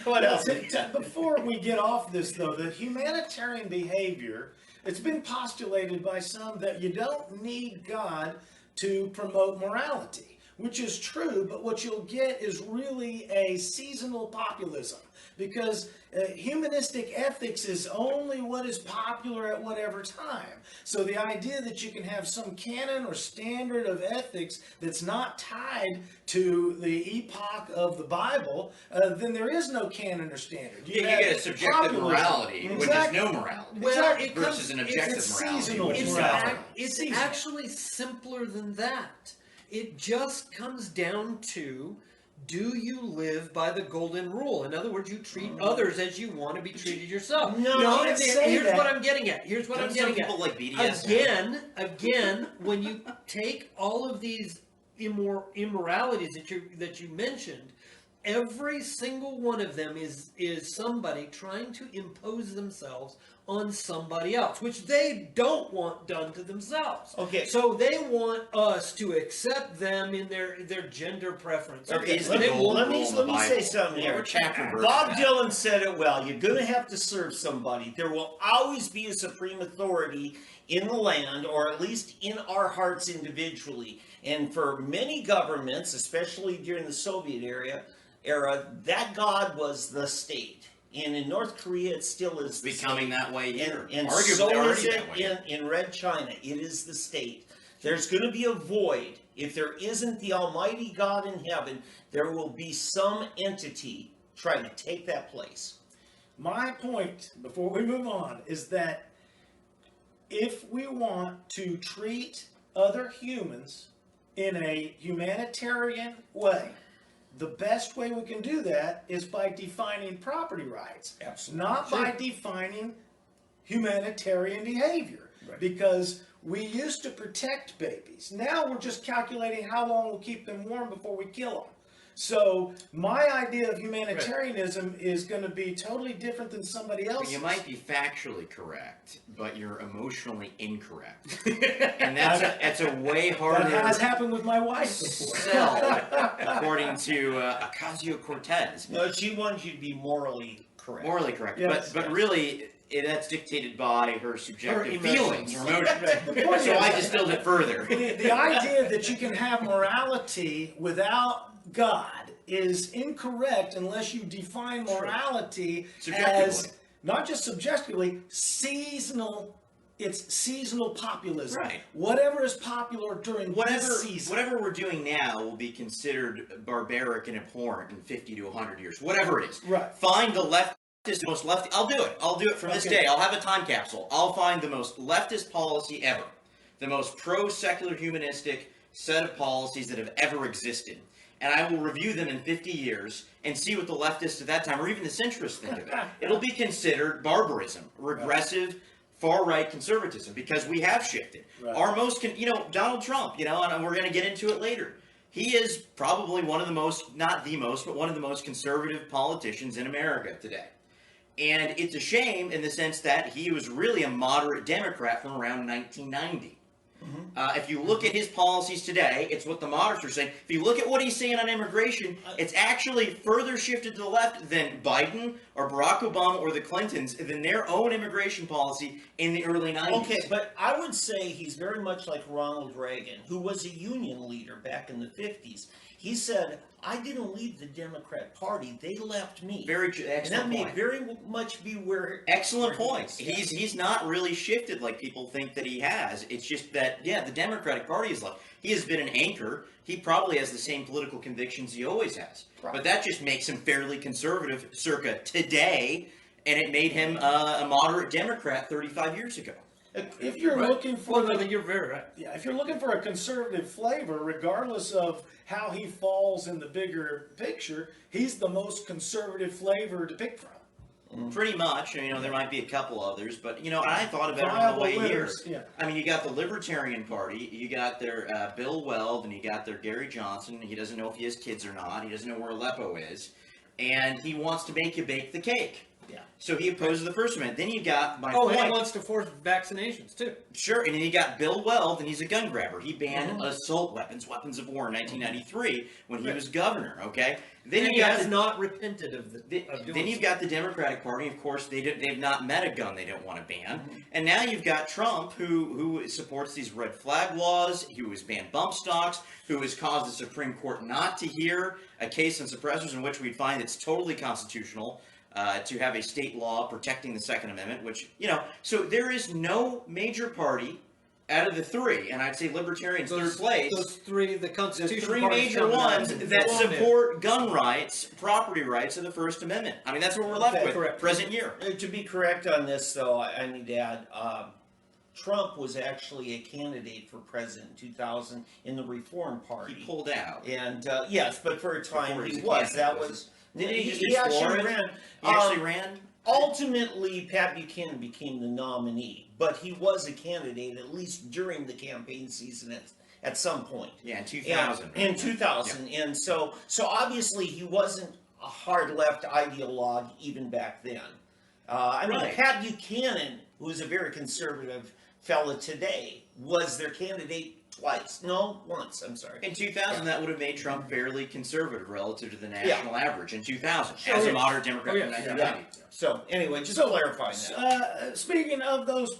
What else? Before we get off this, though, the humanitarian behavior, it's been postulated by some that you don't need God to promote morality, which is true, but what you'll get is really a seasonal populism. Because humanistic ethics is only what is popular at whatever time. So the idea that you can have some canon or standard of ethics that's not tied to the epoch of the Bible, then there is no canon or standard. You get a subjective morality, which is no morality, versus an objective morality. It's actually simpler than that. It just comes down to, do you live by the golden rule? In other words, you treat others as you want to be treated yourself. Here's what I'm getting at. Some people like BDS. Again, when you take all of these immoralities that you mentioned, every single one of them is somebody trying to impose themselves on somebody else, which they don't want done to themselves. Okay. So they want us to accept them in their gender preference. Okay. Let me say something here. Bob Dylan said it well. You're going to have to serve somebody. There will always be a supreme authority in the land, or at least in our hearts individually. And for many governments, especially during the Soviet era, that God was the state. And in North Korea, it still is the becoming state. That way here. And so is it in Red China. It is the state. There's going to be a void. If there isn't the Almighty God in heaven, there will be some entity trying to take that place. My point, before we move on, is that if we want to treat other humans in a humanitarian way, the best way we can do that is by defining property rights, not by defining humanitarian behavior. Right. Because we used to protect babies. Now we're just calculating how long we'll keep them warm before we kill them. So my idea of humanitarianism is going to be totally different than somebody else's. You might be factually correct, but you're emotionally incorrect. And that's a way harder That has happened with my wife before. Sell, according to Ocasio-Cortez. No, she wants you to be morally correct. Morally correct. Yes, but really, that's dictated by her subjective feelings or emotions. Right. So I distilled it further. The idea that you can have morality without God is incorrect unless you define morality as not just subjectively, seasonal. It's seasonal populism. Right. Whatever is popular during this season. Whatever we're doing now will be considered barbaric and abhorrent in 50 to 100 years. Whatever it is. Right. Find the leftist, the most lefty. I'll do it. I'll do it from this day. I'll have a time capsule. I'll find the most leftist policy ever. The most pro-secular humanistic set of policies that have ever existed. And I will review them in 50 years and see what the leftists at that time, or even the centrists, think of it. It'll be considered barbarism, regressive, far-right conservatism, because we have shifted. Right. Our most, Donald Trump, and we're going to get into it later. He is probably one of the most, not the most, but one of the most conservative politicians in America today. And it's a shame in the sense that he was really a moderate Democrat from around 1990. If you look at his policies today, it's what the moderates are saying. If you look at what he's saying on immigration, it's actually further shifted to the left than Biden or Barack Obama or the Clintons, than their own immigration policy in the early 90s. Okay, but I would say he's very much like Ronald Reagan, who was a union leader back in the 50s. He said, I didn't leave the Democrat Party, they left me. Very excellent And that may point. very much be where... Excellent point. He's not really shifted like people think that he has. It's just that, the Democratic Party is left. He has been an anchor. He probably has the same political convictions he always has. Right. But that just makes him fairly conservative circa today, and it made him a moderate Democrat 35 years ago. If you're looking for you're very right. Yeah, if you're looking for a conservative flavor, regardless of how he falls in the bigger picture, he's the most conservative flavor to pick from. Pretty much. There might be a couple others, but, I thought about it on the way here. Yeah. I mean, you got the Libertarian Party, you got their Bill Weld, and you got their Gary Johnson. He doesn't know if he has kids or not. He doesn't know where Aleppo is. And he wants to make you bake the cake. Yeah. So he opposes the First Amendment. Then you got my Oh, and he point. wants to force vaccinations too. Sure, and then you got Bill Weld, and he's a gun grabber. He banned assault weapons, weapons of war in 1993 when he was governor. Okay, then And you he got has not repented of doing then you've so. got the Democratic Party. Of course, they've not met a gun they don't want to ban, and now you've got Trump, who supports these red flag laws, who has banned bump stocks, who has caused the Supreme Court not to hear a case on suppressors in which we'd find it's totally constitutional. To have a state law protecting the Second Amendment, which, so there is no major party out of the three, and I'd say libertarians third place. Those three, the The Constitution. three parties major coming out ones and that belong there. support gun rights, property rights of the First Amendment. I mean, that's what we're left with, Correct. present year. To be correct on this, though, I need to add, Trump was actually a candidate for president in 2000 in the Reform Party. He pulled out. And yes, but for a time Before he he was a was. candidate, That was was. Didn't he just He explore actually it? ran. He actually ran? Ultimately, Pat Buchanan became the nominee, but he was a candidate at least during the campaign season at some point. Yeah, in 2000. Yeah, in 2000, and so obviously he wasn't a hard left ideologue even back then. I mean, Right. Pat Buchanan, who is a very conservative fella today, was their candidate twice. No, once. I'm sorry. In 2000, that would have made Trump fairly conservative relative to the Yeah. national average in 2000, Sure. as a moderate Democrat Oh, yeah. in 1990. So anyway, just So, clarifying that. Speaking of those